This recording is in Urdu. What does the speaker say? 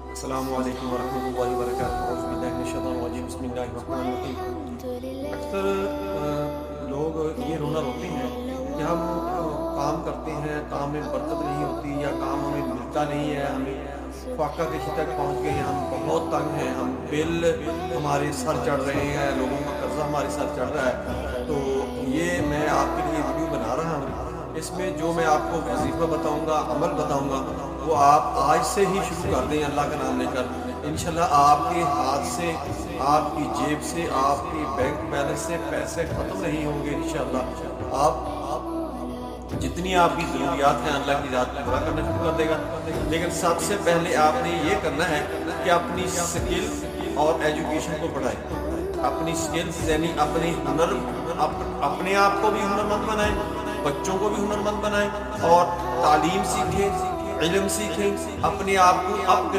السلام علیکم ورحمۃ اللہ وبرکاتہ۔ اعوذ باللہ من الشیطان الرجیم، بسم اللہ الرحمن الرحیم۔ اکثر لوگ یہ رونا روتے ہیں کہ ہم کام کرتے ہیں، کام میں برکت نہیں ہوتی، یا کام ہمیں ملتا نہیں ہے، ہمیں فاقہ کشی تک پہنچ گئے، ہم بہت تنگ ہیں، ہم بل ہمارے سر چڑھ رہے ہیں، لوگوں کا قرضہ ہمارے سر چڑھ رہا ہے۔ تو یہ میں آپ کے لیے ویڈیو بنا رہا ہوں۔ اس میں جو میں آپ کو وظیفہ بتاؤں گا، عمل بتاؤں گا، وہ آپ آج سے ہی شروع کر دیں اللہ کا نام لے کر۔ انشاءاللہ آپ کے ہاتھ سے، آپ کی جیب سے، آپ کی بینک بیلنس سے پیسے ختم نہیں ہوں گے انشاءاللہ۔ آپ جتنی آپ کی ضروریات ہیں اللہ کی ذات پورا کرنا شروع کر دے گا۔ لیکن سب سے پہلے آپ نے یہ کرنا ہے کہ اپنی سکل اور ایجوکیشن کو بڑھائیں۔ اپنی سکلز یعنی اپنی ہنر، اپنے آپ کو بھی ہنرمند بنائیں، بچوں کو بھی ہنرمند بنائیں، اور تعلیم سیکھیں، علم سیکھیں، اپنے آپ کو اپ